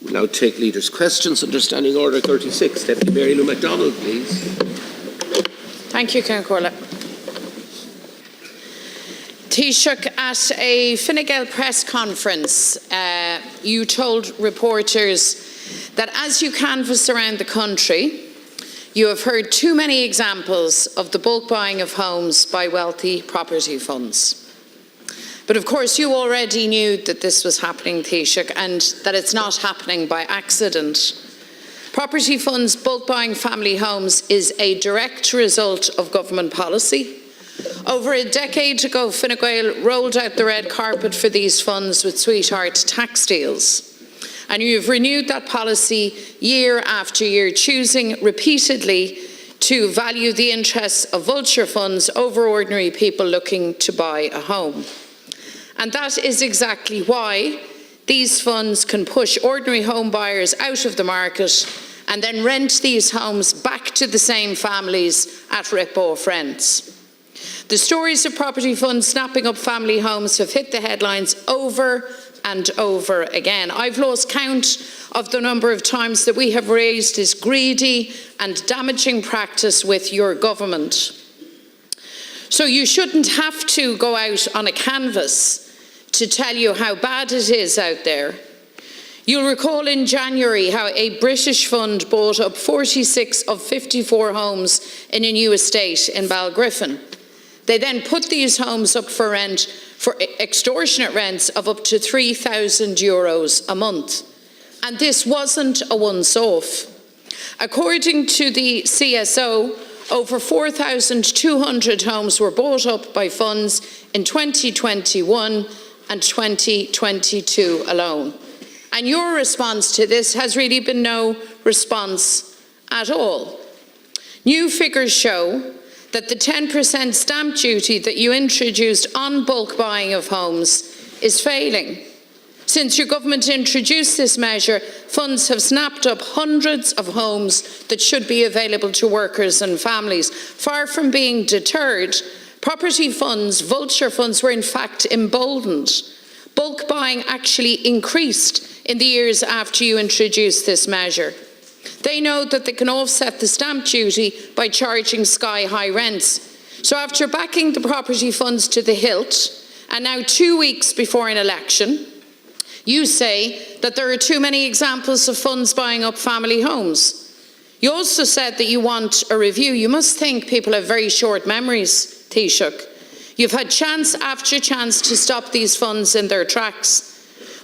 We'll now take leaders' questions under Standing Order 36. Deputy Mary Lou McDonald, please. Thank you, Cairns. Taoiseach, at a Fine Gael press conference, you told reporters that as you canvass around the country, you have heard too many examples of the bulk buying of homes by wealthy property funds. But of course you already knew that this was happening, Taoiseach, and that it's not happening by accident. Property funds bulk buying family homes is a direct result of government policy. Over a decade ago, Fine Gael rolled out the red carpet for these funds with sweetheart tax deals. And you have renewed that policy year after year, choosing repeatedly to value the interests of vulture funds over ordinary people looking to buy a home. And that is exactly why these funds can push ordinary home buyers out of the market and then rent these homes back to the same families at rip-off rents. The stories of property funds snapping up family homes have hit the headlines over and over again. I've lost count of the number of times that we have raised this greedy and damaging practice with your government. So you shouldn't have to go out on a canvas to tell you how bad it is out there. You'll recall in January how a British fund bought up 46 of 54 homes in a new estate in Balgriffin. They then put these homes up for rent for extortionate rents of up to €3,000 a month. And this wasn't a once-off. According to the CSO, over 4,200 homes were bought up by funds in 2021 and 2022 alone. And your response to this has really been no response at all. New figures show that the 10% stamp duty that you introduced on bulk buying of homes is failing. Since your government introduced this measure, funds have snapped up hundreds of homes that should be available to workers and families. Far from being deterred, property funds, vulture funds, were in fact emboldened. Bulk buying actually increased in the years after you introduced this measure. They know that they can offset the stamp duty by charging sky-high rents. So after backing the property funds to the hilt, and now 2 weeks before an election, you say that there are too many examples of funds buying up family homes. You also said that you want a review. You must think people have very short memories, Taoiseach. You've had chance after chance to stop these funds in their tracks.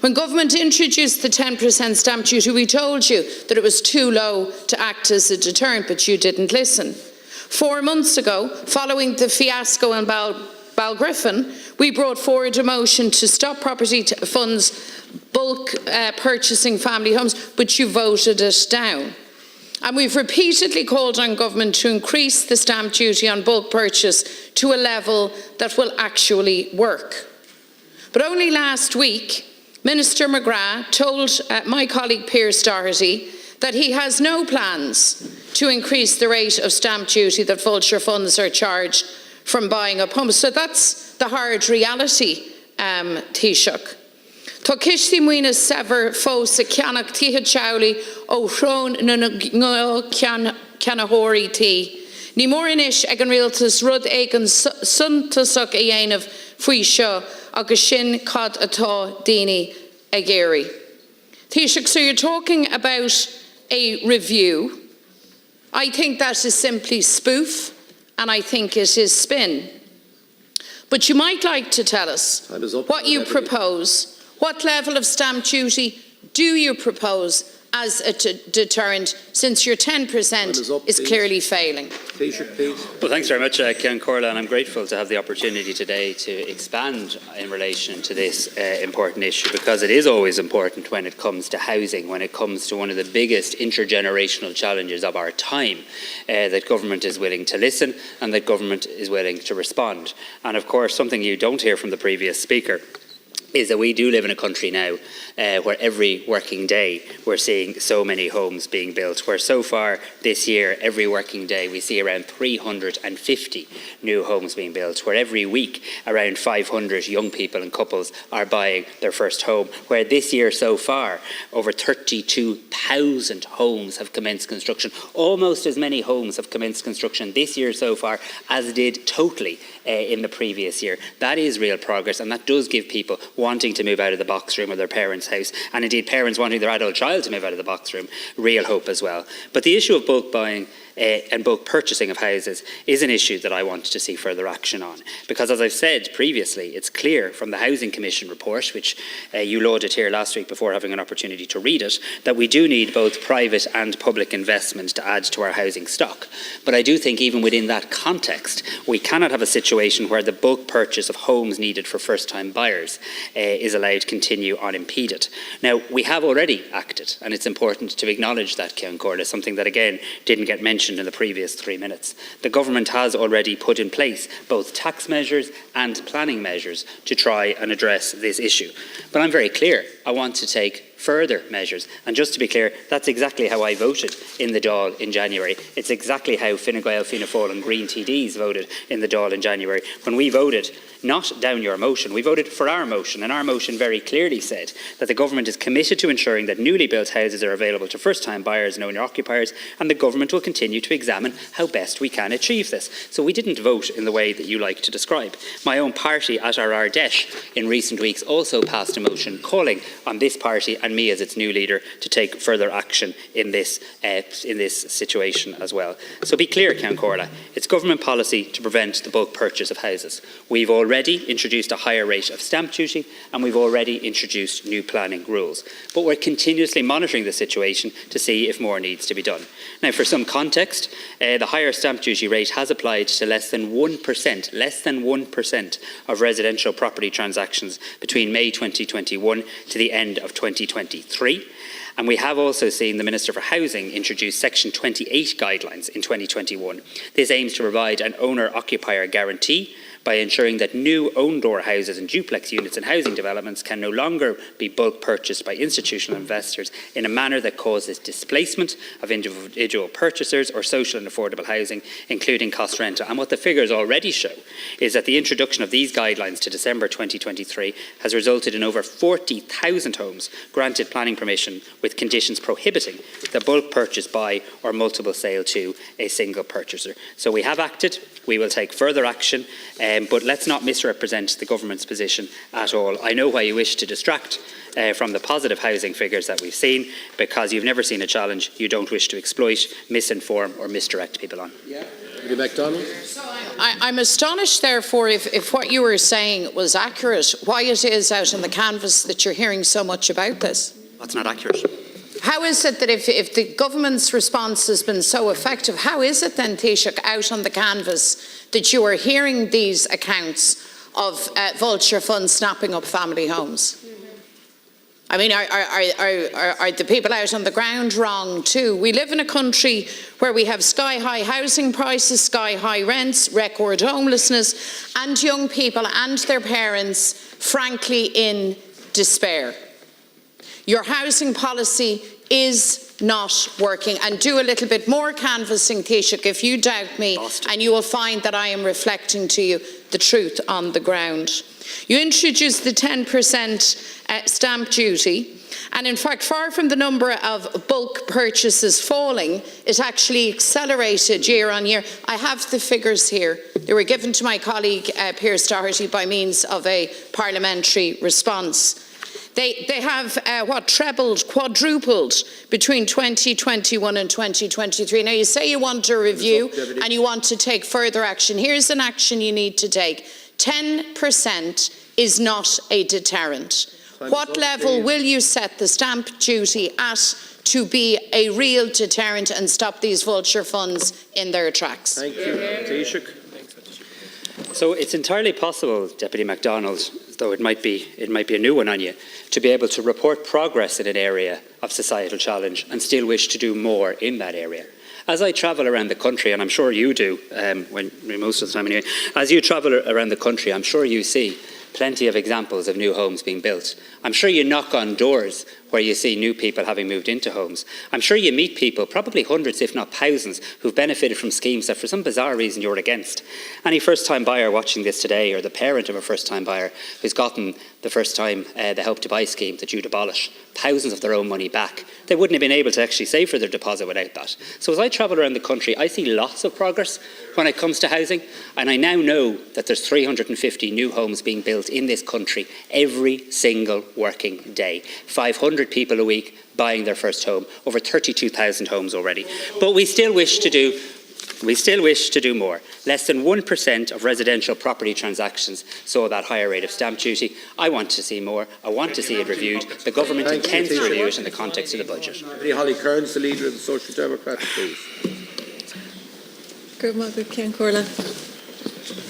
When government introduced the 10% stamp duty, we told you that it was too low to act as a deterrent, but you didn't listen. 4 months ago, following the fiasco in Balgriffin, we brought forward a motion to stop property funds bulk purchasing family homes, but you voted it down. And we've repeatedly called on government to increase the stamp duty on bulk purchase to a level that will actually work. But only last week, Minister McGrath told my colleague Pearse Doherty that he has no plans to increase the rate of stamp duty that vulture funds are charged from buying up homes. So that's the hard reality, Taoiseach. Tá cistí muoine sever fós a ceannach tithe teaghlaí ó thrón na ceannaitheoirí tí. Ní mór inis ag an rialtas rud ag an suntasach a dhéanamh faoi seo agus sin cad atá daoine ag éirí. Taoiseach, so you're talking about a review. I think that is simply spoof, and I think it is spin. But you might like to tell us what you propose. What level of stamp duty do you propose as a deterrent, since your 10% is clearly failing? Taoiseach, please. Well, thanks very much, Cairns, and I'm grateful to have the opportunity today to expand in relation to this important issue, because it is always important when it comes to housing, when it comes to one of the biggest intergenerational challenges of our time, that government is willing to listen and that government is willing to respond. And of course, something you don't hear from the previous speaker is that we do live in a country now where every working day we're seeing so many homes being built, where so far this year, every working day, we see around 350 new homes being built, where every week around 500 young people and couples are buying their first home, where this year so far over 32,000 homes have commenced construction. Almost as many homes have commenced construction this year so far as did totally in the previous year. That is real progress, and that does give people wanting to move out of the box room of their parents' house, and indeed parents wanting their adult child to move out of the box room, real hope as well. But the issue of bulk buying and bulk purchasing of houses is an issue that I want to see further action on, because as I've said previously, it's clear from the Housing Commission report, which you lauded here last week before having an opportunity to read it, that we do need both private and public investment to add to our housing stock. But I do think even within that context, we cannot have a situation where the bulk purchase of homes needed for first-time buyers is allowed to continue unimpeded. Now, we have already acted, and it's important to acknowledge that, Ceann Comhairle, something that again didn't get mentioned in the previous 3 minutes. The government has already put in place both tax measures and planning measures to try and address this issue. But I'm very clear, I want to take further measures. And just to be clear, that's exactly how I voted in the Dáil in January. It's exactly how Fine Gael, Fianna Fáil and Green TDs voted in the Dáil in January. When we voted not down your motion, we voted for our motion, and our motion very clearly said that the government is committed to ensuring that newly built houses are available to first-time buyers and owner-occupiers, and the government will continue to examine how best we can achieve this. So we didn't vote in the way that you like to describe. My own party at our Ardèche in recent weeks also passed a motion calling on this party and me as its new leader to take further action in this situation as well. So be clear, Ceann Comhairle, it's government policy to prevent the bulk purchase of houses. We've already introduced a higher rate of stamp duty, and we've already introduced new planning rules. But we're continuously monitoring the situation to see if more needs to be done. Now, for some context, the higher stamp duty rate has applied to less than 1% of residential property transactions between May 2021 to the end of 2023. And we have also seen the Minister for Housing introduce Section 28 guidelines in 2021. This aims to provide an owner-occupier guarantee by ensuring that new own-door houses and duplex units in housing developments can no longer be bulk purchased by institutional investors in a manner that causes displacement of individual purchasers or social and affordable housing, including cost rental. And what the figures already show is that the introduction of these guidelines to December 2023 has resulted in over 40,000 homes granted planning permission with conditions prohibiting the bulk purchase by or multiple sale to a single purchaser. So we have acted. We will take further action, but let's not misrepresent the government's position at all. I know why you wish to distract from the positive housing figures that we've seen, because you've never seen a challenge you don't wish to exploit, misinform or misdirect people on. Yeah. McDonald. So I'm astonished, therefore, if what you were saying was accurate, why it is out on the canvas that you're hearing so much about this. That's not accurate. How is it that if the government's response has been so effective, how is it then, Taoiseach, out on the canvas that you are hearing these accounts of vulture funds snapping up family homes? I mean, are the people out on the ground wrong too? We live in a country where we have sky-high housing prices, sky-high rents, record homelessness, and young people and their parents, frankly, in despair. Your housing policy is not working, and do a little bit more canvassing, Taoiseach, if you doubt me, and you will find that I am reflecting to you the truth on the ground. You introduced the 10% stamp duty, and in fact, far from the number of bulk purchases falling, it actually accelerated year on year. I have the figures here. They were given to my colleague Pearse Doherty by means of a parliamentary response. They have, trebled, quadrupled between 2021 and 2023. Now, you say you want a review and you want to take further action. Here's an action you need to take. 10% is not a deterrent. What level will you set the stamp duty at to be a real deterrent and stop these vulture funds in their tracks? Thank you. Taoiseach. So it's entirely possible, Deputy McDonald, though it might be a new one on you, to be able to report progress in an area of societal challenge and still wish to do more in that area. As I travel around the country, and I'm sure you do, most of the time anyway, as you travel around the country, I'm sure you see plenty of examples of new homes being built. I'm sure you knock on doors where you see new people having moved into homes. I'm sure you meet people, probably hundreds if not thousands, who've benefited from schemes that for some bizarre reason you're against. Any first-time buyer watching this today, or the parent of a first-time buyer who's gotten the first time the Help to Buy scheme that you'd abolish, thousands of their own money back, they wouldn't have been able to actually save for their deposit without that. So as I travel around the country, I see lots of progress when it comes to housing, and I now know that there's 350 new homes being built in this country every single working day. 500 people a week buying their first home, over 32,000 homes already. But we still wish to do more. Less than 1% of residential property transactions saw that higher rate of stamp duty. I want to see more. I want to see it reviewed. The government intends to review it in the context of the budget. Holly Cairns, the leader of the Social Democrats, please. Good morning,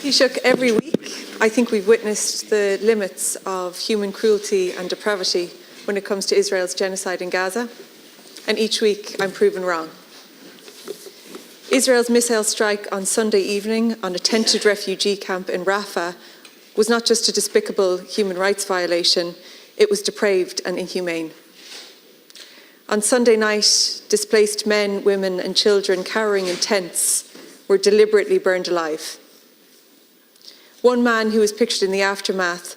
Taoiseach, every week I think we've witnessed the limits of human cruelty and depravity when it comes to Israel's genocide in Gaza, and each week I'm proven wrong. Israel's missile strike on Sunday evening on a tented refugee camp in Rafah was not just a despicable human rights violation, it was depraved and inhumane. On Sunday night, displaced men, women and children cowering in tents were deliberately burned alive. One man who was pictured in the aftermath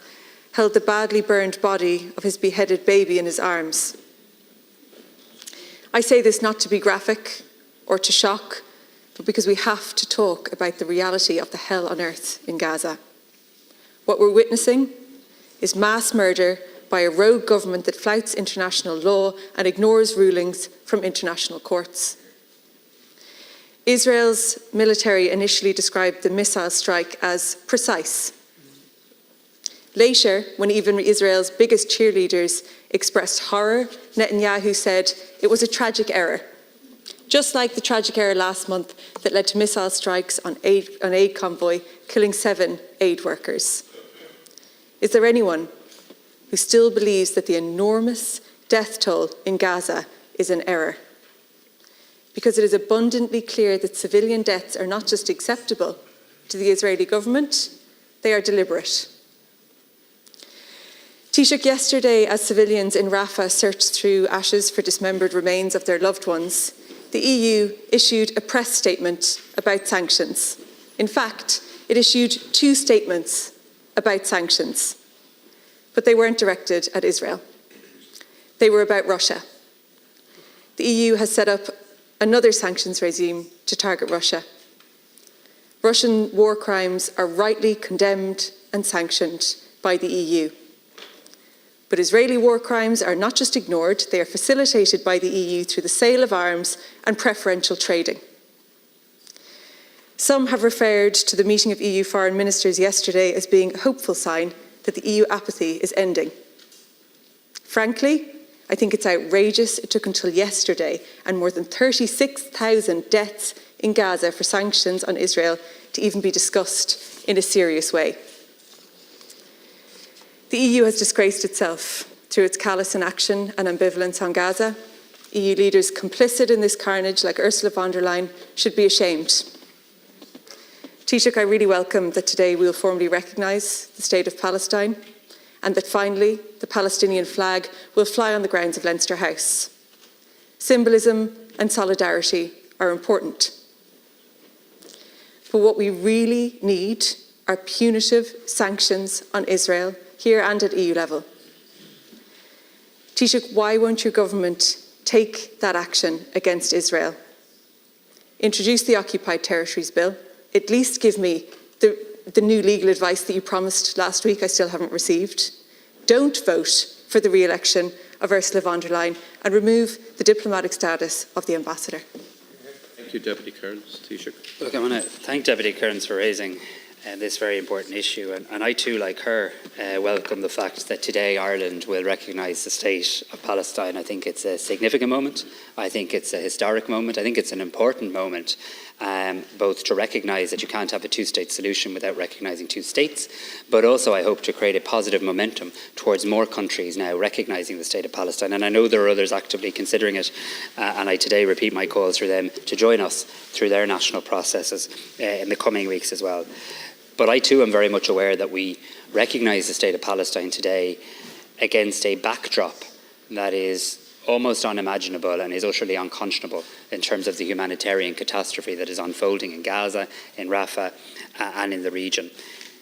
held the badly burned body of his beheaded baby in his arms. I say this not to be graphic or to shock, but because we have to talk about the reality of the hell on earth in Gaza. What we're witnessing is mass murder by a rogue government that flouts international law and ignores rulings from international courts. Israel's military initially described the missile strike as precise. Later, when even Israel's biggest cheerleaders expressed horror, Netanyahu said it was a tragic error. Just like the tragic error last month that led to missile strikes on an aid convoy, killing 7 aid workers. Is there anyone who still believes that the enormous death toll in Gaza is an error? Because it is abundantly clear that civilian deaths are not just acceptable to the Israeli government, they are deliberate. Taoiseach, yesterday, as civilians in Rafah searched through ashes for dismembered remains of their loved ones, the EU issued a press statement about sanctions. In fact, it issued 2 statements about sanctions, but they weren't directed at Israel. They were about Russia. The EU has set up another sanctions regime to target Russia. Russian war crimes are rightly condemned and sanctioned by the EU. But Israeli war crimes are not just ignored, they are facilitated by the EU through the sale of arms and preferential trading. Some have referred to the meeting of EU foreign ministers yesterday as being a hopeful sign that the EU apathy is ending. Frankly, I think it's outrageous it took until yesterday and more than 36,000 deaths in Gaza for sanctions on Israel to even be discussed in a serious way. The EU has disgraced itself through its callous inaction and ambivalence on Gaza. EU leaders complicit in this carnage, like Ursula von der Leyen, should be ashamed. Taoiseach, I really welcome that today we will formally recognise the state of Palestine and that finally the Palestinian flag will fly on the grounds of Leinster House. Symbolism and solidarity are important. But what we really need are punitive sanctions on Israel, here and at EU level. Taoiseach, why won't your government take that action against Israel? Introduce the Occupied Territories Bill. At least give me the new legal advice that you promised last week I still haven't received. Don't vote for the re-election of Ursula von der Leyen and remove the diplomatic status of the ambassador. Thank you, Deputy Cairns. Taoiseach. Look, I want to thank Deputy Cairns for raising this very important issue, and I too, like her, welcome the fact that today Ireland will recognise the state of Palestine. I think it's a significant moment. I think it's a historic moment. I think it's an important moment, both to recognise that you can't have a two-state solution without recognising 2 states, but also I hope to create a positive momentum towards more countries now recognising the state of Palestine. And I know there are others actively considering it, and I today repeat my calls for them to join us through their national processes in the coming weeks as well. But I too am very much aware that we recognise the state of Palestine today against a backdrop that is almost unimaginable and is utterly unconscionable in terms of the humanitarian catastrophe that is unfolding in Gaza, in Rafah, and in the region.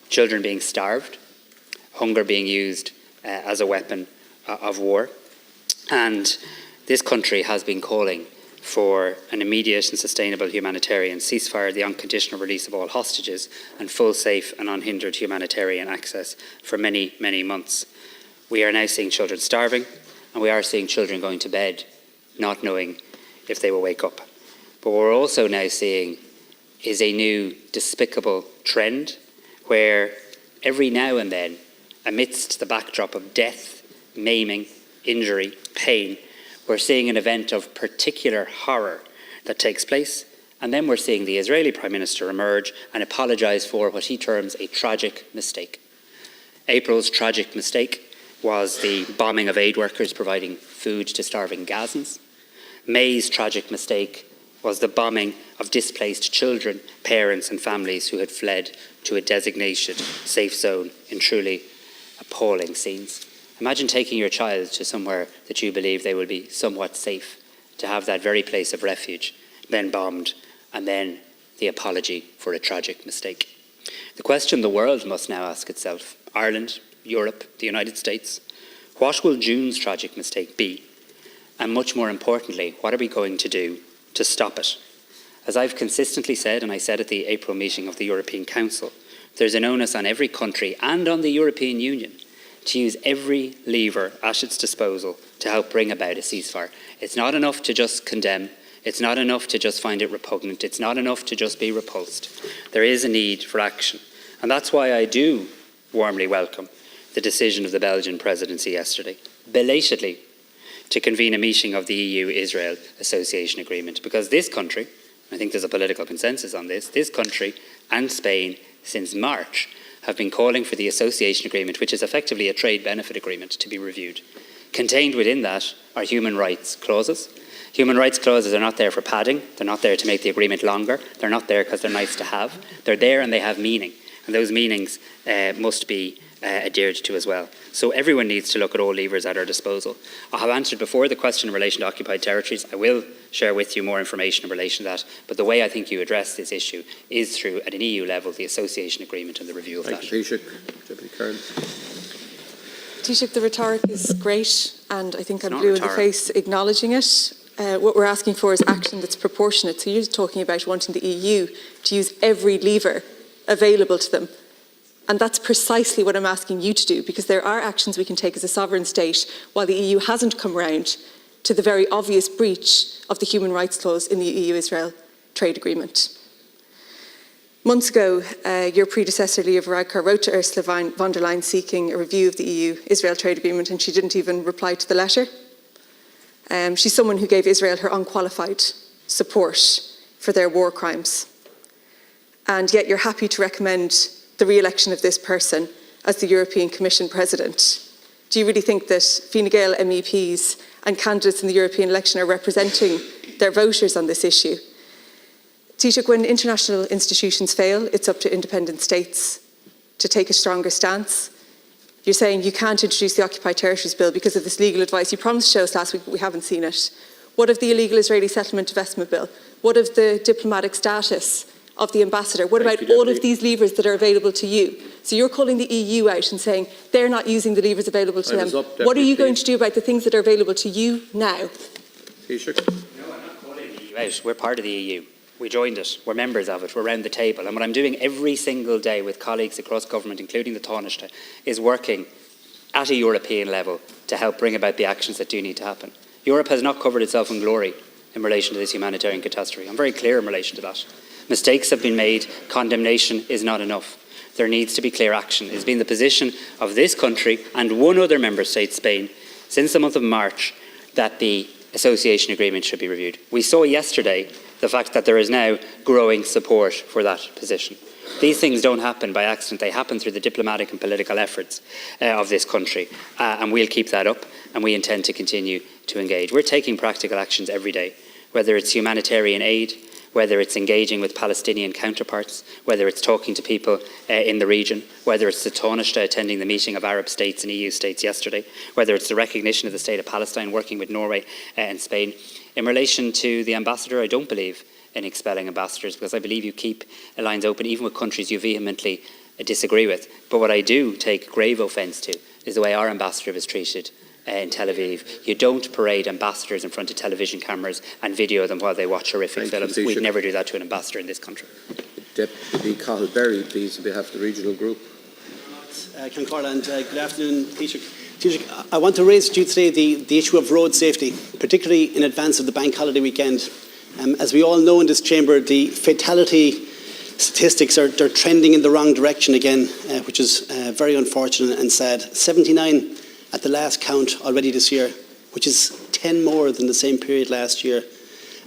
Children being starved, hunger being used as a weapon of war. And this country has been calling for an immediate and sustainable humanitarian ceasefire, the unconditional release of all hostages, and full, safe and unhindered humanitarian access for many, many months. We are now seeing children starving, and we are seeing children going to bed not knowing if they will wake up. But what we're also now seeing is a new despicable trend where every now and then, amidst the backdrop of death, maiming, injury, pain, we're seeing an event of particular horror that takes place, and then we're seeing the Israeli Prime Minister emerge and apologise for what he terms a tragic mistake. April's tragic mistake was the bombing of aid workers providing food to starving Gazans. May's tragic mistake was the bombing of displaced children, parents and families who had fled to a designated safe zone in truly appalling scenes. Imagine taking your child to somewhere that you believe they will be somewhat safe, to have that very place of refuge then bombed, and then the apology for a tragic mistake. The question the world must now ask itself, Ireland, Europe, the United States, what will June's tragic mistake be? And much more importantly, what are we going to do to stop it? As I've consistently said, and I said at the April meeting of the European Council, there's an onus on every country and on the European Union to use every lever at its disposal to help bring about a ceasefire. It's not enough to just condemn. It's not enough to just find it repugnant. It's not enough to just be repulsed. There is a need for action. And that's why I do warmly welcome the decision of the Belgian presidency yesterday, belatedly, to convene a meeting of the EU-Israel Association Agreement. Because this country, I think there's a political consensus on this country and Spain since March have been calling for the association agreement, which is effectively a trade benefit agreement, to be reviewed. Contained within that are human rights clauses. Human rights clauses are not there for padding. They're not there to make the agreement longer. They're not there because they're nice to have. They're there and they have meaning. And those meanings must be adhered to as well. So everyone needs to look at all levers at our disposal. I have answered before the question in relation to occupied territories. I will share with you more information in relation to that. But the way I think you address this issue is through, at an EU level, the association agreement and the review of that. Thank you, Taoiseach. Deputy Cairns. Taoiseach, the rhetoric is great, and I think I'm blue in the face acknowledging it. What we're asking for is action that's proportionate. So you're talking about wanting the EU to use every lever available to them. And that's precisely what I'm asking you to do, because there are actions we can take as a sovereign state while the EU hasn't come round to the very obvious breach of the human rights clause in the EU-Israel trade agreement. Months ago, your predecessor, Leo Varadkar, wrote to Ursula von der Leyen seeking a review of the EU-Israel trade agreement, and she didn't even reply to the letter. She's someone who gave Israel her unqualified support for their war crimes. And yet you're happy to recommend the re-election of this person as the European Commission President. Do you really think that Fine Gael MEPs and candidates in the European election are representing their voters on this issue? Taoiseach, when international institutions fail, it's up to independent states to take a stronger stance. You're saying you can't introduce the Occupied Territories Bill because of this legal advice. You promised to show us last week, but we haven't seen it. What of the illegal Israeli settlement divestment bill? What of the diplomatic status of the ambassador? What about all of these levers that are available to you? So you're calling the EU out and saying they're not using the levers available to them. What are you going to do about the things that are available to you now? Taoiseach. No, I'm not calling the EU out. We're part of the EU. We joined it. We're members of it. We're around the table. And what I'm doing every single day with colleagues across government, including the Taoiseach, is working at a European level to help bring about the actions that do need to happen. Europe has not covered itself in glory in relation to this humanitarian catastrophe. I'm very clear in relation to that. Mistakes have been made. Condemnation is not enough. There needs to be clear action. It has been the position of this country and one other member state, Spain, since the month of March, that the association agreement should be reviewed. We saw yesterday the fact that there is now growing support for that position. These things don't happen by accident. They happen through the diplomatic and political efforts of this country. And we'll keep that up, and we intend to continue to engage. We're taking practical actions every day, whether it's humanitarian aid, whether it's engaging with Palestinian counterparts, whether it's talking to people in the region, whether it's the Taoiseach attending the meeting of Arab states and EU states yesterday, whether it's the recognition of the state of Palestine, working with Norway and Spain. In relation to the ambassador, I don't believe in expelling ambassadors, because I believe you keep lines open even with countries you vehemently disagree with. But what I do take grave offence to is the way our ambassador was treated in Tel Aviv. You don't parade ambassadors in front of television cameras and video them while they watch horrific films. We'd never do that to an ambassador in this country. Deputy Cathal Berry, please, on behalf of the regional group. Cairns, and good afternoon, Taoiseach. I want to raise with you today the issue of road safety, particularly in advance of the bank holiday weekend. As we all know in this chamber, the fatality statistics are trending in the wrong direction again, which is very unfortunate and sad. 79 at the last count already this year, which is 10 more than the same period last year.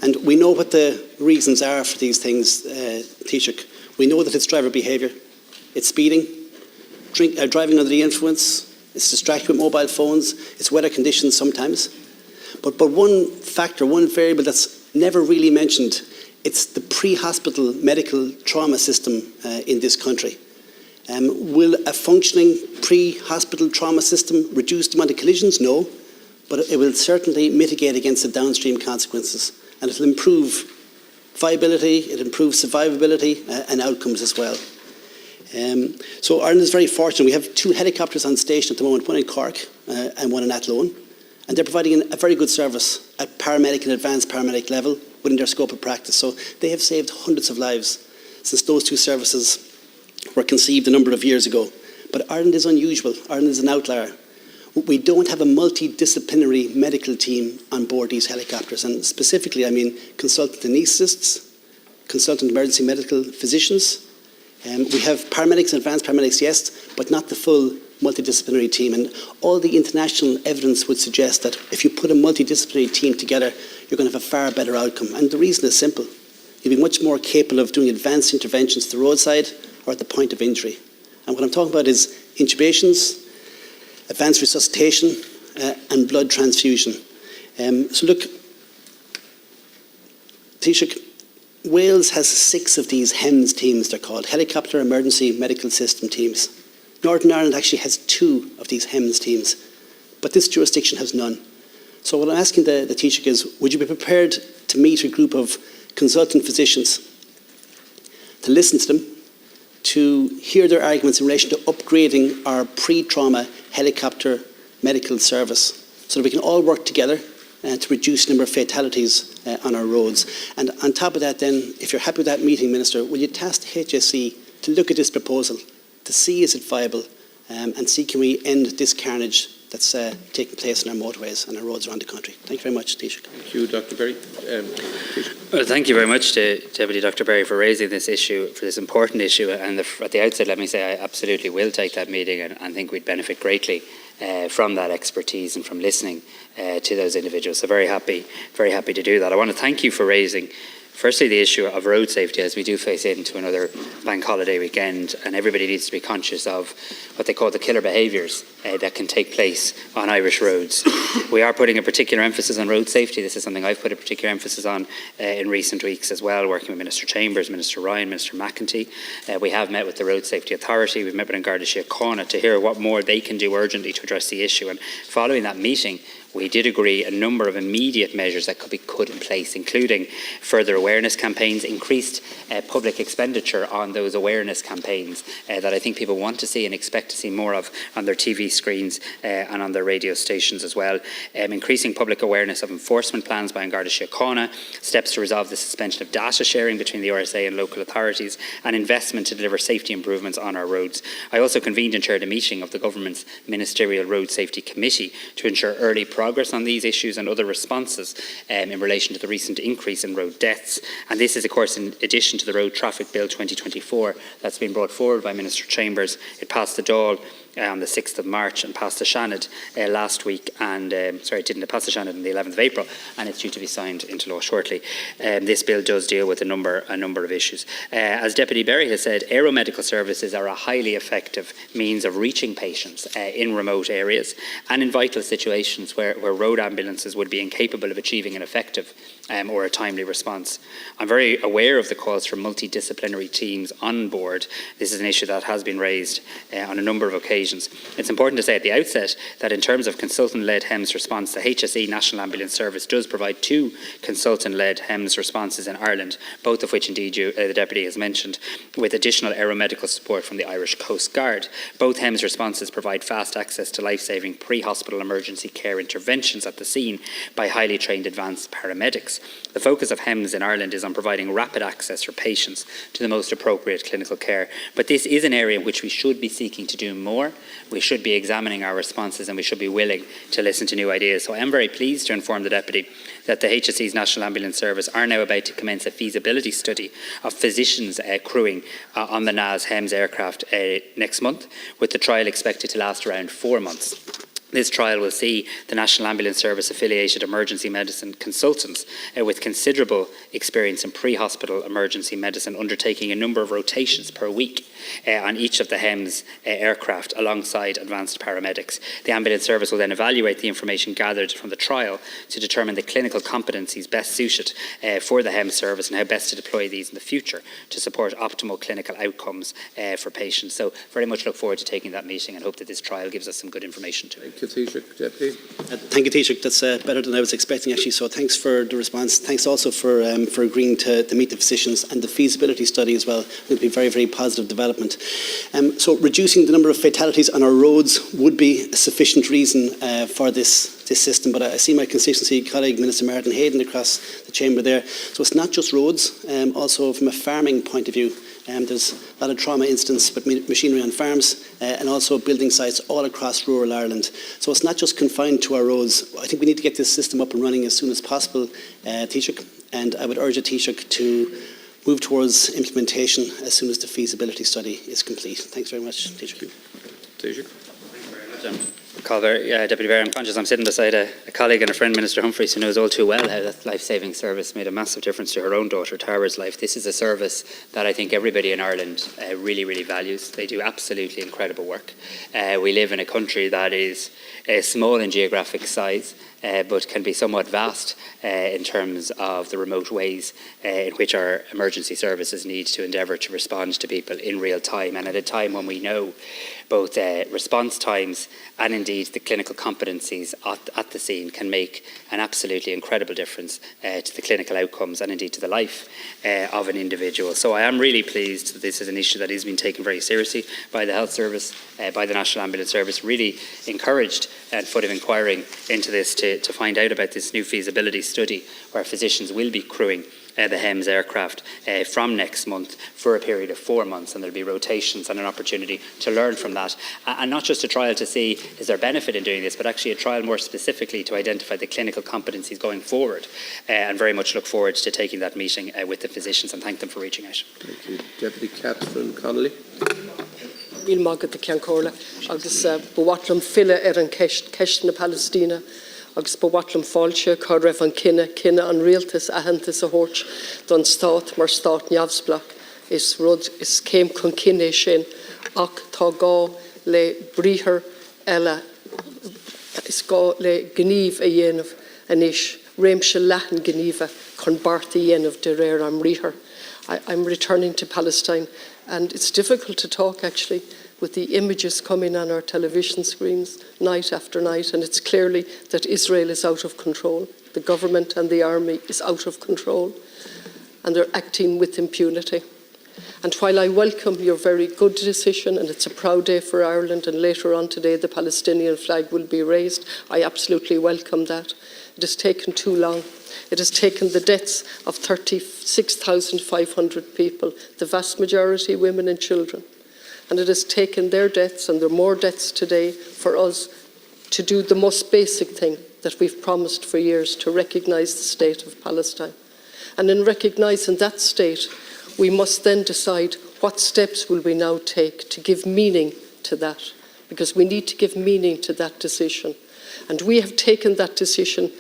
And we know what the reasons are for these things, Taoiseach. We know that it's driver behaviour, it's speeding, driving under the influence, it's distracted with mobile phones, it's weather conditions sometimes. But one factor, one variable that's never really mentioned, it's the pre-hospital medical trauma system in this country. Will a functioning pre-hospital trauma system reduce the amount of collisions? No, but it will certainly mitigate against the downstream consequences, and it will improve viability, it improves survivability and outcomes as well. So Ireland is very fortunate. We have 2 helicopters on station at the moment, one in Cork and one in Athlone. And they're providing a very good service at paramedic and advanced paramedic level within their scope of practice. So they have saved hundreds of lives since those 2 services were conceived a number of years ago. But Ireland is unusual. Ireland is an outlier. We don't have a multidisciplinary medical team on board these helicopters. And specifically, I mean consultant anaesthetists, consultant emergency medical physicians. We have paramedics and advanced paramedics, yes, but not the full multidisciplinary team, and all the international evidence would suggest that if you put a multidisciplinary team together, you're going to have a far better outcome. And the reason is simple. You'll be much more capable of doing advanced interventions at the roadside or at the point of injury. And what I'm talking about is intubations, advanced resuscitation and blood transfusion. So look, Taoiseach, Wales has 6 of these HEMS teams, they're called, Helicopter Emergency Medical System teams. Northern Ireland actually has 2 of these HEMS teams, but this jurisdiction has none. So what I'm asking the Taoiseach is, would you be prepared to meet a group of consultant physicians, to listen to them, to hear their arguments in relation to upgrading our pre-trauma helicopter medical service, so that we can all work together to reduce the number of fatalities on our roads? And on top of that then, if you're happy with that meeting, Minister, will you task the HSE to look at this proposal, to see is it viable, and see can we end this carnage that's taking place on our motorways and our roads around the country. Thank you very much, Taoiseach. Thank you, Dr. Berry. Well, thank you very much to Deputy Dr. Berry for raising this issue, for this important issue. And at the outset, let me say I absolutely will take that meeting, and think we'd benefit greatly from that expertise and from listening to those individuals. So very happy to do that. I want to thank you for raising, firstly, the issue of road safety, as we do face into another bank holiday weekend, and everybody needs to be conscious of what they call the killer behaviours that can take place on Irish roads. We are putting a particular emphasis on road safety. This is something I've put a particular emphasis on in recent weeks as well, working with Minister Chambers, Minister Ryan, Minister McEntee. We have met with the Road Safety Authority. We've met with Garda Síochána to hear what more they can do urgently to address the issue. And following that meeting, we did agree a number of immediate measures that could be put in place, including further awareness campaigns, increased public expenditure on those awareness campaigns that I think people want to see and expect to see more of on their TV screens and on their radio stations as well. Increasing public awareness of enforcement plans by Garda Síochána, steps to resolve the suspension of data sharing between the RSA and local authorities, and investment to deliver safety improvements on our roads. I also convened and chaired a meeting of the Government's Ministerial Road Safety Committee to ensure early progress on these issues and other responses in relation to the recent increase in road deaths. And this is, of course, in addition to the Road Traffic Bill 2024 that's been brought forward by Minister Chambers. It passed the Dáil on the 6th of March and passed the Shannon last week, and it didn't pass the Shannon on the 11th of April, and it's due to be signed into law shortly. This bill does deal with a number of issues. As Deputy Berry has said, aeromedical services are a highly effective means of reaching patients in remote areas and in vital situations where road ambulances would be incapable of achieving an effective or a timely response. I'm very aware of the calls for multidisciplinary teams on board. This is an issue that has been raised on a number of occasions. It's important to say at the outset that in terms of consultant-led HEMS response, the HSE National Ambulance Service does provide 2 consultant-led HEMS responses in Ireland, both of which indeed the Deputy has mentioned, with additional aeromedical support from the Irish Coast Guard. Both HEMS responses provide fast access to life-saving pre-hospital emergency care interventions at the scene by highly trained advanced paramedics. The focus of HEMS in Ireland is on providing rapid access for patients to the most appropriate clinical care. But this is an area in which we should be seeking to do more. We should be examining our responses, and we should be willing to listen to new ideas. So I am very pleased to inform the Deputy that the HSE's National Ambulance Service are now about to commence a feasibility study of physicians crewing on the NAS HEMS aircraft next month, with the trial expected to last around 4 months. This trial will see the National Ambulance Service affiliated emergency medicine consultants with considerable experience in pre-hospital emergency medicine undertaking a number of rotations per week on each of the HEMS aircraft alongside advanced paramedics. The ambulance service will then evaluate the information gathered from the trial to determine the clinical competencies best suited for the HEMS service and how best to deploy these in the future to support optimal clinical outcomes for patients. So very much look forward to taking that meeting and hope that this trial gives us some good information too. Thank you, Taoiseach. Deputy. Thank you, Taoiseach. That's better than I was expecting, actually. So thanks for the response. Thanks also for agreeing to meet the physicians, and the feasibility study as well. It will be very, very positive development. So reducing the number of fatalities on our roads would be a sufficient reason for this system. But I see my constituency colleague, Minister Martin Hayden, across the chamber there. So it's not just roads, also from a farming point of view. There's a lot of trauma incidents with machinery on farms and also building sites all across rural Ireland. So it's not just confined to our roads. I think we need to get this system up and running as soon as possible, Taoiseach. And I would urge the Taoiseach to move towards implementation as soon as the feasibility study is complete. Thanks very much, Taoiseach. Deputy Bear, I'm conscious I'm sitting beside a colleague and a friend, Minister Humphreys, who knows all too well how that life-saving service made a massive difference to her own daughter Tara's life. This is a service that I think everybody in Ireland really, really values. They do absolutely incredible work. We live in a country that is small in geographic size, but can be somewhat vast in terms of the remote ways in which our emergency services need to endeavour to respond to people in real time, and at a time when we know both response times and indeed the clinical competencies at the scene can make an absolutely incredible difference to the clinical outcomes and indeed to the life of an individual. So I am really pleased that this is an issue that is being taken very seriously by the Health Service, by the National Ambulance Service, really encouraged at foot of inquiring into this to find out about this new feasibility study where physicians will be crewing the HEMS aircraft from next month for a period of 4 months, and there'll be rotations and an opportunity to learn from that, and not just a trial to see is there benefit in doing this, but actually a trial more specifically to identify the clinical competencies going forward, and very much look forward to taking that meeting with the physicians and thank them for reaching out. Thank you. Deputy Cathal Connolly. Bhíl mágad the Ceann agus bhhatlam fille an ceist na Palestina agus bhhatlam fáilte cá raibh an cinenne an rialtas a hantas a hort don stát mar stát neamhsblach is rud is céim chun cinenne sin ach tá gá le bríthar eile is gá le gníomh a dhéanamh anis réimse leathan gníomha chun barta dhéanamh de réir am ríthair. I'm returning to Palestine, and it's difficult to talk actually with the images coming on our television screens night after night, and it's clearly that Israel is out of control. The government and the army is out of control, and they're acting with impunity. And while I welcome your very good decision, and it's a proud day for Ireland, and later on today the Palestinian flag will be raised, I absolutely welcome that. It has taken too long. It has taken the deaths of 36,500 people, the vast majority women and children. And it has taken their deaths, and there are more deaths today, for us to do the most basic thing that we've promised for years, to recognise the state of Palestine. And in recognising that state, we must then decide what steps will we now take to give meaning to that. because we need to give meaning to that decision. And we have taken that decision,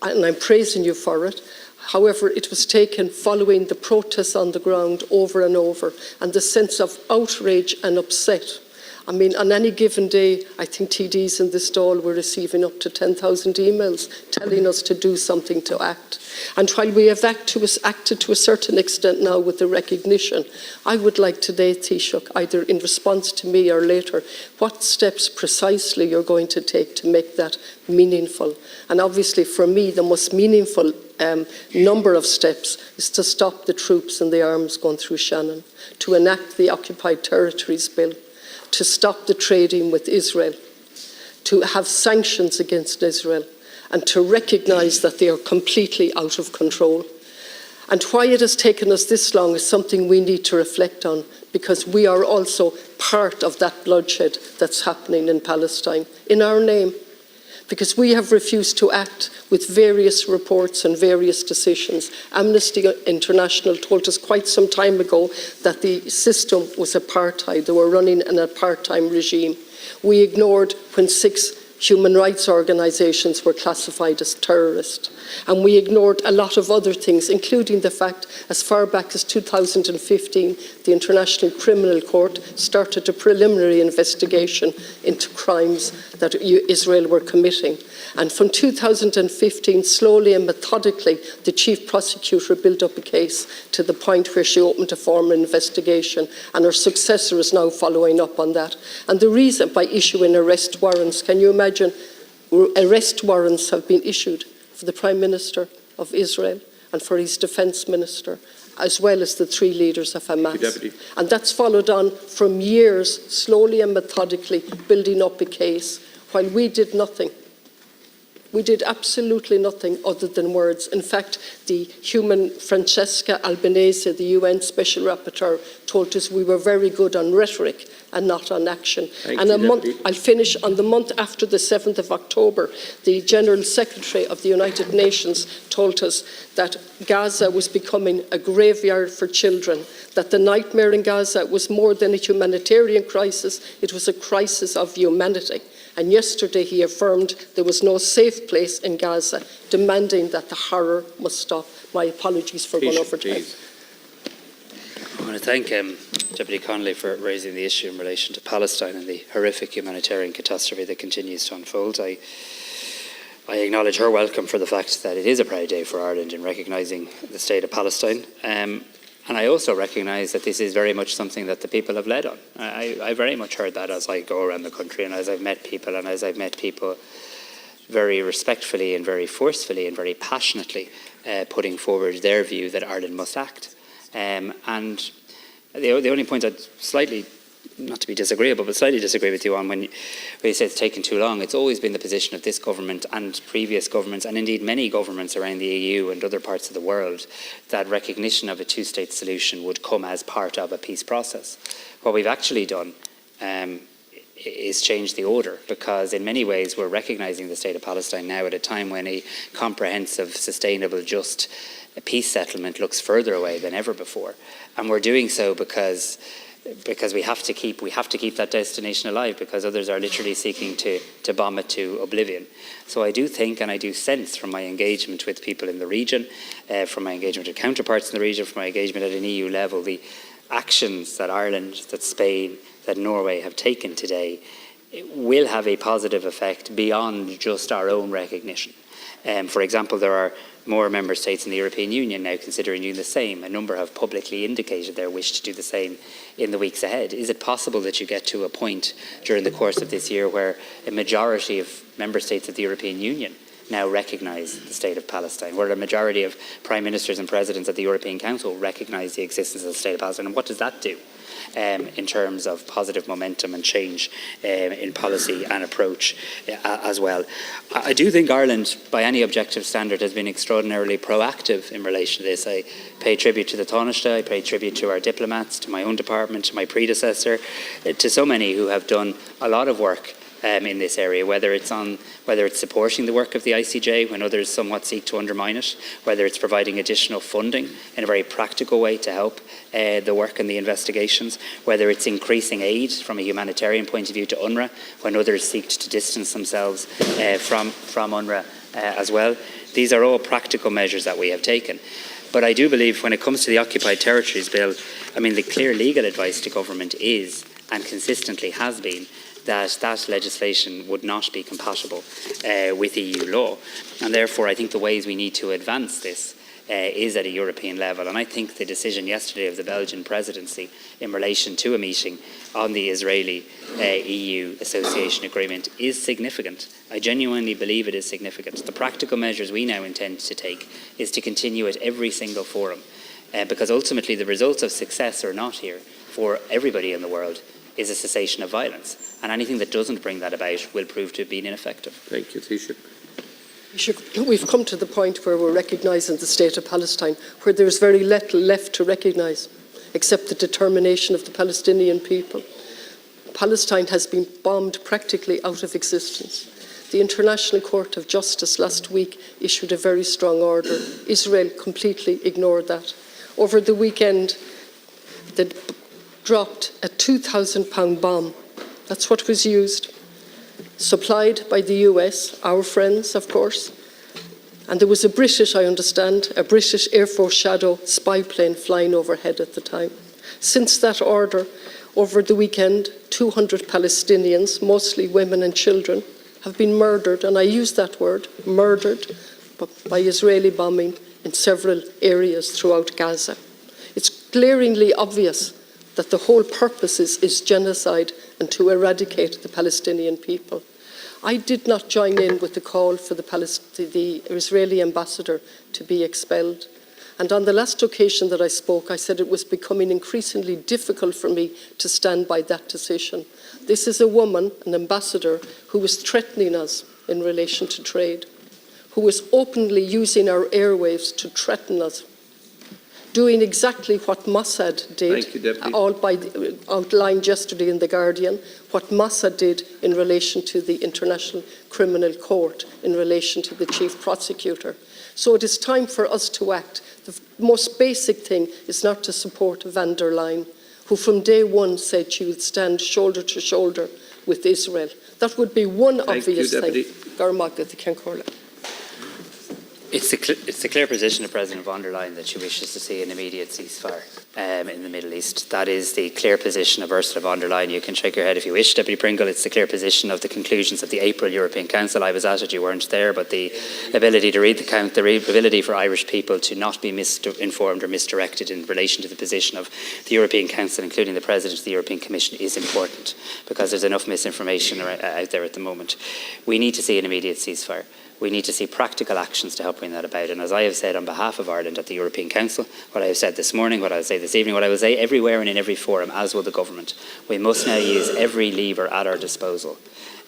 and I'm praising you for it. However, it was taken following the protests on the ground over and over, and the sense of outrage and upset. I mean, on any given day, I think TDs in this stall were receiving up to 10,000 emails telling us to do something, to act. And while we have acted to a certain extent now with the recognition, I would like today, Taoiseach, either in response to me or later, what steps precisely you're going to take to make that meaningful. And obviously for me, the most meaningful number of steps is to stop the troops and the arms going through Shannon, to enact the Occupied Territories Bill, to stop the trading with Israel, to have sanctions against Israel, and to recognise that they are completely out of control. And why it has taken us this long is something we need to reflect on, because we are also part of that bloodshed that's happening in Palestine, in our name. Because we have refused to act with various reports and various decisions. Amnesty International told us quite some time ago that the system was apartheid. They were running an apartheid regime. We ignored when 6 human rights organisations were classified as terrorist. And we ignored a lot of other things, including the fact, as far back as 2015, the International Criminal Court started a preliminary investigation into crimes that Israel were committing. And from 2015, slowly and methodically, the chief prosecutor built up a case to the point where she opened a formal investigation, and her successor is now following up on that. And the reason, by issuing arrest warrants, can you imagine, arrest warrants have been issued for the Prime Minister of Israel and for his Defence Minister, as well as the 3 leaders of Hamas. And that's followed on from years, slowly and methodically, building up a case, while we did nothing. We did absolutely nothing other than words. In fact, the human Francesca Albanese, the UN Special Rapporteur, told us we were very good on rhetoric and not on action. I'll finish on the month after the 7th of October, the General Secretary of the United Nations told us that Gaza was becoming a graveyard for children, that the nightmare in Gaza was more than a humanitarian crisis, it was a crisis of humanity. And yesterday he affirmed there was no safe place in Gaza, demanding that the horror must stop. My apologies for going over time. I want to thank Deputy Connolly for raising the issue in relation to Palestine and the horrific humanitarian catastrophe that continues to unfold. I acknowledge her welcome for the fact that it is a proud day for Ireland in recognising the state of Palestine. And I also recognise that this is very much something that the people have led on. I very much heard that as I go around the country and as I've met people, very respectfully and very forcefully and very passionately putting forward their view that Ireland must act. And the only point I'd slightly, not to be disagreeable, but slightly disagree with you on when you say it's taken too long. It's always been the position of this government and previous governments, and indeed many governments around the EU and other parts of the world, that recognition of a 2-state solution would come as part of a peace process. What we've actually done is change the order, because in many ways we're recognising the state of Palestine now at a time when a comprehensive, sustainable, just peace settlement looks further away than ever before. And we're doing so because we have to keep that destination alive, because others are literally seeking to bomb it to oblivion. So I do think, and I do sense from my engagement with people in the region, from my engagement with counterparts in the region, from my engagement at an EU level, the actions that Ireland, that Spain, that Norway have taken today will have a positive effect beyond just our own recognition. For example, there are more member states in the European Union now considering doing the same. A number have publicly indicated their wish to do the same in the weeks ahead. Is it possible that you get to a point during the course of this year where a majority of member states of the European Union now recognise the state of Palestine, where a majority of prime ministers and presidents at the European Council recognise the existence of the state of Palestine? And what does that do in terms of positive momentum and change in policy and approach as well? I do think Ireland, by any objective standard, has been extraordinarily proactive in relation to this. I pay tribute to the Taoiseach, I pay tribute to our diplomats, to my own department, to my predecessor, to so many who have done a lot of work in this area, whether it's supporting the work of the ICJ when others somewhat seek to undermine it, whether it's providing additional funding in a very practical way to help the work and the investigations, whether it's increasing aid from a humanitarian point of view to UNRWA when others seek to distance themselves from UNRWA as well. These are all practical measures that we have taken. But I do believe when it comes to the Occupied Territories Bill, I mean, the clear legal advice to government is, and consistently has been, that legislation would not be compatible with EU law. And therefore, I think the ways we need to advance this is at a European level. And I think the decision yesterday of the Belgian presidency in relation to a meeting on the Israeli-EU association agreement is significant. I genuinely believe it is significant. The practical measures we now intend to take is to continue at every single forum, because ultimately the results of success or not here for everybody in the world is a cessation of violence. And anything that doesn't bring that about will prove to have been ineffective. Thank you, Taoiseach. We've come to the point where we're recognising the state of Palestine, where there's very little left to recognise, except the determination of the Palestinian people. Palestine has been bombed practically out of existence. The International Court of Justice last week issued a very strong order. Israel completely ignored that. Over the weekend, they dropped a 2,000-pound bomb. That's what was used, supplied by the US, our friends, of course. And there was a British Air Force Shadow spy plane flying overhead at the time. Since that order, over the weekend, 200 Palestinians, mostly women and children, have been murdered, and I use that word, murdered, by Israeli bombing in several areas throughout Gaza. It's glaringly obvious that the whole purpose is genocide and to eradicate the Palestinian people. I did not join in with the call for the Israeli ambassador to be expelled. And on the last occasion that I spoke, I said it was becoming increasingly difficult for me to stand by that decision. This is a woman, an ambassador, who was threatening us in relation to trade, who was openly using our airwaves to threaten us, doing exactly what Mossad did, outlined yesterday in The Guardian, what Mossad did in relation to the International Criminal Court, in relation to the chief prosecutor. So it is time for us to act. The most basic thing is not to support van der Leyen, who from day one said she would stand shoulder to shoulder with Israel. That would be one obvious thing. It's the clear position of President von der Leyen that she wishes to see an immediate ceasefire in the Middle East. That is the clear position of Ursula von der Leyen. You can shake your head if you wish, Deputy Pringle. It's the clear position of the conclusions of the April European Council. I was at it, you weren't there, but the ability to read the count, the ability for Irish people to not be misinformed or misdirected in relation to the position of the European Council, including the President of the European Commission, is important, because there's enough misinformation out there at the moment. We need to see an immediate ceasefire. We need to see practical actions to help bring that about. And as I have said on behalf of Ireland at the European Council, what I have said this morning, what I will say this evening, what I will say everywhere and in every forum, as will the government, we must now use every lever at our disposal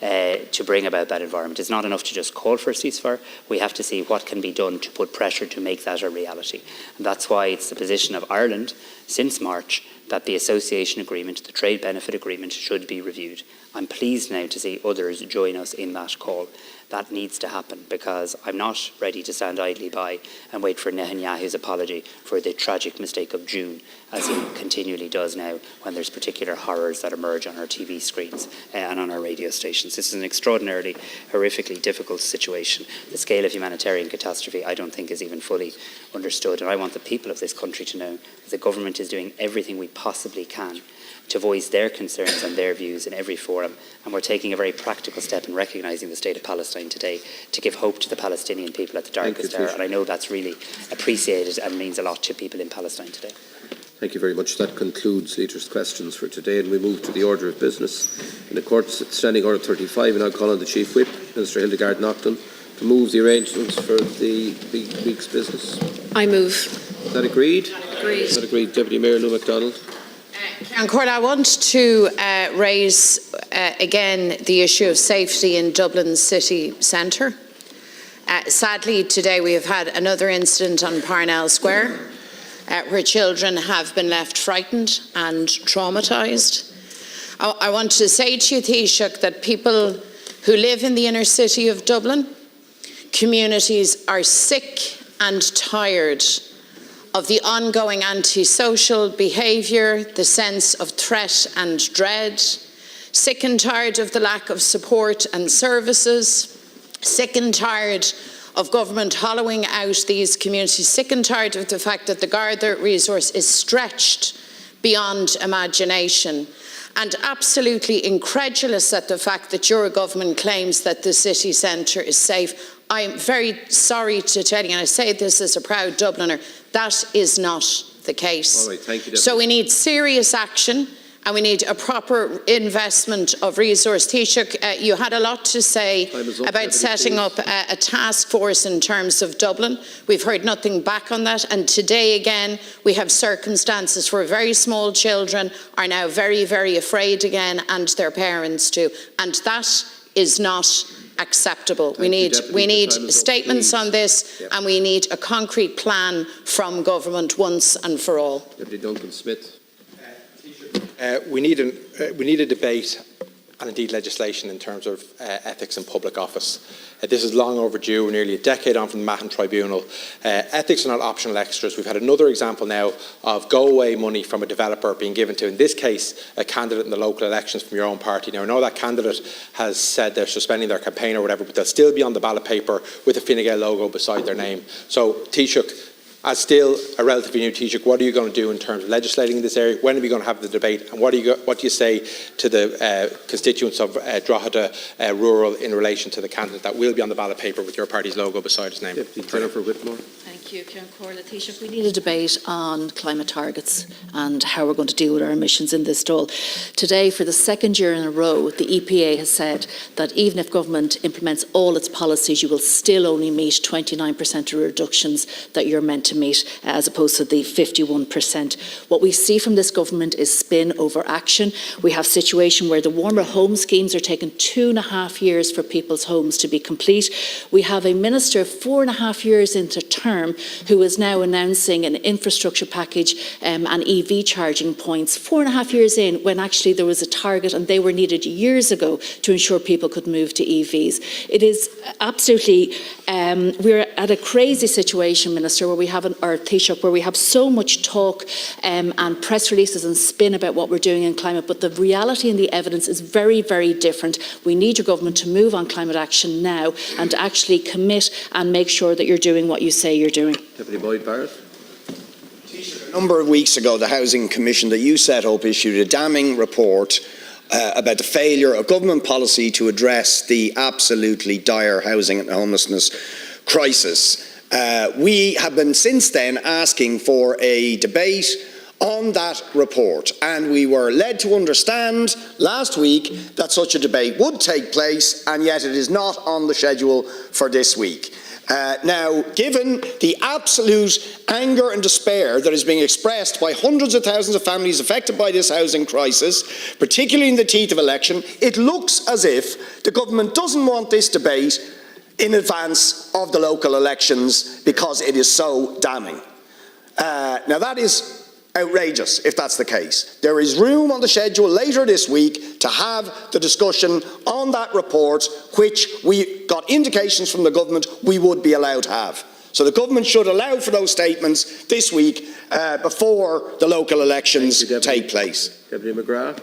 to bring about that environment. It's not enough to just call for a ceasefire. We have to see what can be done to put pressure to make that a reality. And that's why it's the position of Ireland since March that the association agreement, the trade benefit agreement, should be reviewed. I'm pleased now to see others join us in that call. That needs to happen, because I'm not ready to stand idly by and wait for Netanyahu's apology for the tragic mistake of June, as he continually does now when there's particular horrors that emerge on our TV screens and on our radio stations. This is an extraordinarily, horrifically difficult situation. The scale of humanitarian catastrophe, I don't think, is even fully understood. And I want the people of this country to know that the government is doing everything we possibly can to voice their concerns and their views in every forum. And we're taking a very practical step in recognising the state of Palestine today to give hope to the Palestinian people at the darkest hour. And I know that's really appreciated and means a lot to people in Palestine today. Thank you very much. That concludes Leaders' questions for today, and we move to the order of business. In accordance with Standing Order 35, and I'll call on the Chief Whip, Minister Hildegard Naughton, to move the arrangements for the week's business. I move. Is that agreed? Agreed. Is that agreed? Deputy Mayor Lou McDonald. Court, I want to raise again the issue of safety in Dublin city centre. Sadly, today we have had another incident on Parnell Square where children have been left frightened and traumatised. I want to say to you, Taoiseach, that people who live in the inner city of Dublin, communities are sick and tired of the ongoing antisocial behaviour, the sense of threat and dread, sick and tired of the lack of support and services, sick and tired of government hollowing out these communities, sick and tired of the fact that the Garda resource is stretched beyond imagination, and absolutely incredulous at the fact that your government claims that the city centre is safe. I'm very sorry to tell you, and I say this as a proud Dubliner, that is not the case. All right, thank you, so we need serious action, and we need a proper investment of resource. Taoiseach, you had a lot to say about setting up a task force in terms of Dublin. We've heard nothing back on that, and today again we have circumstances where very small children are now very, very afraid again, and their parents too, and that is not acceptable. We need statements on this, and we need a concrete plan from government once and for all. Deputy Duncan Smith. We need a debate and indeed legislation in terms of ethics in public office. This is long overdue. We're nearly a decade on from the Mahon Tribunal. Ethics are not optional extras. We've had another example now of go-away money from a developer being given to, in this case, a candidate in the local elections from your own party. Now, I know that candidate has said they're suspending their campaign or whatever, but they'll still be on the ballot paper with a Fine Gael logo beside their name. So, Taoiseach, as still a relatively new Taoiseach, what are you going to do in terms of legislating in this area? When are we going to have the debate? And what do you say to the constituents of Drogheda Rural in relation to the candidate that will be on the ballot paper with your party's logo beside his name? Deputy Jennifer Whitmore. Thank you, Taoiseach. We need a debate on climate targets and how we're going to deal with our emissions in this Dáil. Today, for the second year in a row, the EPA has said that even if government implements all its policies, you will still only meet 29% of reductions that you're meant to meet, as opposed to the 51%. What we see from this government is spin over action. We have a situation where the warmer home schemes are taking 2.5 years for people's homes to be complete. We have a minister 4.5 years into term who is now announcing an infrastructure package and EV charging points 4.5 years in, when actually there was a target and they were needed years ago to ensure people could move to EVs. It is absolutely, we're at a crazy situation, Minister, where we have our Taoiseach, where we have so much talk and press releases and spin about what we're doing in climate, but the reality and the evidence is very, very different. We need your government to move on climate action now and to actually commit and make sure that you're doing what you say you're doing. Deputy Boyd Barrett. A number of weeks ago, the Housing Commission that you set up issued a damning report about the failure of government policy to address the absolutely dire housing and homelessness crisis. We have been since then asking for a debate on that report, and we were led to understand last week that such a debate would take place, and yet it is not on the schedule for this week. Now, given the absolute anger and despair that is being expressed by hundreds of thousands of families affected by this housing crisis, particularly in the teeth of election, it looks as if the government doesn't want this debate in advance of the local elections because it is so damning. Now, that is outrageous if that's the case. There is room on the schedule later this week to have the discussion on that report, which we got indications from the government we would be allowed to have. So the government should allow for those statements this week before the local elections take place. Deputy McGrath.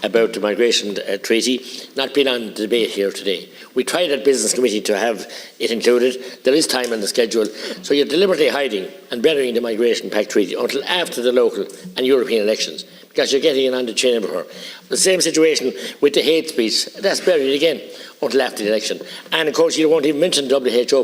About the migration treaty not being on the debate here today. We tried at Business Committee to have it included. There is time on the schedule, so you're deliberately hiding and burying the migration pact treaty until after the local and European elections, because you're getting it on the chain of her. The same situation with the hate speech, that's buried again until after the election. And of course you won't even mention the WHO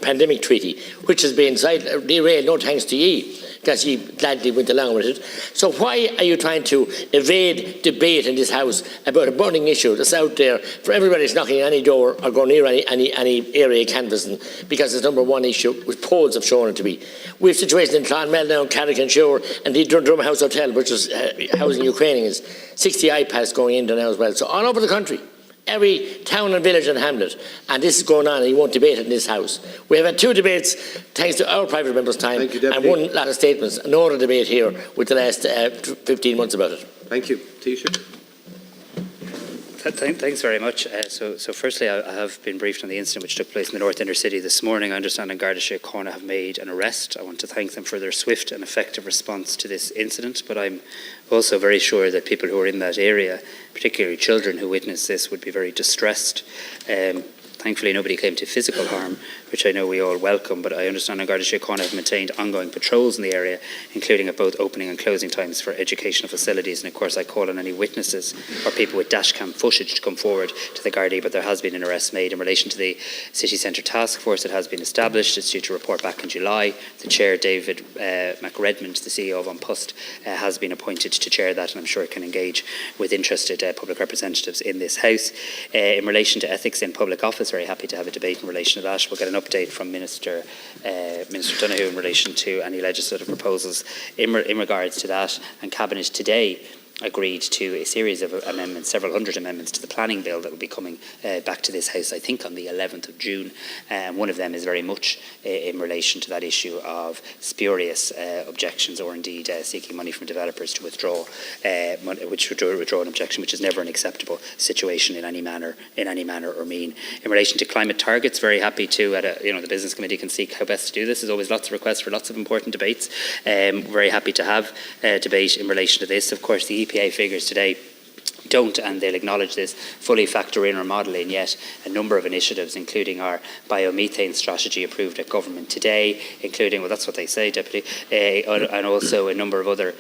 pandemic treaty, which has been derailed, no thanks to ye, because you gladly went along with it. So why are you trying to evade debate in this House about a burning issue that's out there for everybody that's knocking on any door or going near any area canvassing, because it's number one issue, which polls have shown it to be. We have situations in Clonmel now, Carrick-on-Shore, and the Drum House Hotel, which is housing Ukrainians, 60 iPads going in there now as well. So all over the country, Every town and village and hamlet. And this is going on and you won't debate it in this House. We have had 2 debates thanks to our private members' time and 1 lot of statements. No other debate here with the last 15 months about it. Thank you. Taoiseach. Thanks very much. So firstly, I have been briefed on the incident which took place in the North Inner City this morning. I understand in Garda Síochána have made an arrest. I want to thank them for their swift and effective response to this incident, but I'm also very sure that people who are in that area, particularly children who witnessed this, would be very distressed. Thankfully, nobody came to physical harm, which I know we all welcome, but I understand that Garda Síochána have maintained ongoing patrols in the area, including at both opening and closing times for educational facilities. And of course, I call on any witnesses or people with dashcam footage to come forward to the Gardaí, but there has been an arrest made in relation to the City Centre Task Force that has been established. It's due to report back in July. The Chair, David McRedmond, the CEO of An Post, has been appointed to chair that, and I'm sure it can engage with interested public representatives in this House. In relation to ethics in public office, very happy to have a debate in relation to that. We'll get an update from Minister Donoghue in relation to any legislative proposals in regards to that. And Cabinet today agreed to a series of amendments, several hundred amendments to the planning bill that will be coming back to this House, I think, on the 11th of June. One of them is very much in relation to that issue of spurious objections, or indeed seeking money from developers to withdraw an objection, which is never an acceptable situation in any manner or mean. In relation to climate targets, very happy to, the Business Committee can seek how best to do this. There's always lots of requests for lots of important debates. Very happy to have a debate in relation to this. Of course, the EPA figures today don't, and they'll acknowledge this, fully factor in or model in yet a number of initiatives, including our biomethane strategy approved at government today, including, well, that's what they say, Deputy, and also a number of other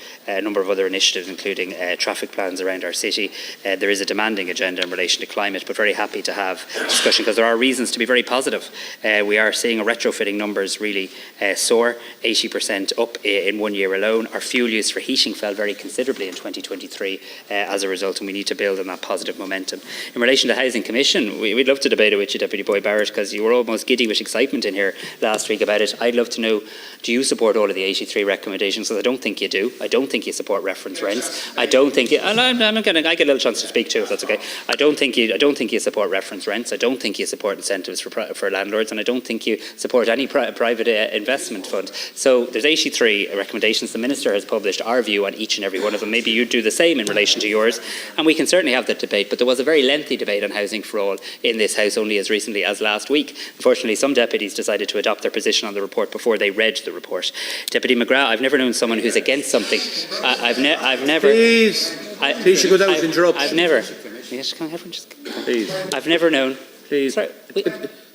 initiatives, including traffic plans around our city. There is a demanding agenda in relation to climate, but very happy to have discussion because there are reasons to be very positive. We are seeing our retrofitting numbers really soar, 80% up in 1 year alone. Our fuel use for heating fell very considerably in 2023 as a result, and we need to build on that positive momentum. In relation to Housing Commission, we'd love to debate it with you, Deputy Boyd Barrett, because you were almost giddy with excitement in here last week about it. I'd love to know, do you support all of the 83 recommendations? Because I don't think you do. I don't think you support reference rents. I don't think you, and I get a little chance to speak too, if that's okay. I don't think you support reference rents. I don't think you support incentives for landlords, and I don't think you support any private investment fund. So there's 83 recommendations. The Minister has published our view on each and every one of them. Maybe you'd do the same in relation to yours. And we can certainly have that debate, but there was a very lengthy debate on Housing for All in this House only as recently as last week. Unfortunately, some deputies decided to adopt their position on the report before they read the report. Deputy McGrath, I've never known someone who's against something. I've never... Please, Taoiseach, without interruption. I've never... Yes, can everyone just... Please. I've never known... Please. Sorry,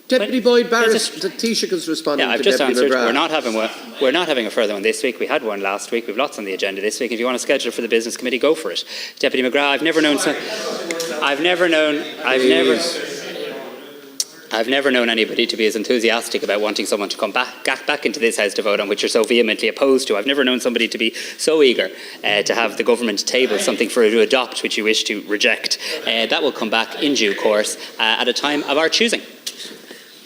Deputy Boyd Barrett, the Taoiseach is responding to Deputy answered. McGrath. We're not having a further one this week. We had one last week. We've lots on the agenda this week. If you want to schedule for the Business Committee, go for it. Deputy McGrath, I've never known anybody to be as enthusiastic about wanting someone to come back into this House to vote on, which you're so vehemently opposed to. I've never known somebody to be so eager to have the government table something for it to adopt which you wish to reject. That will come back in due course at a time of our choosing.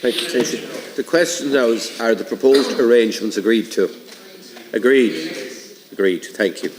Thank you, Taoiseach. The question now is, are the proposed arrangements agreed to? Agreed. Agreed. Thank you.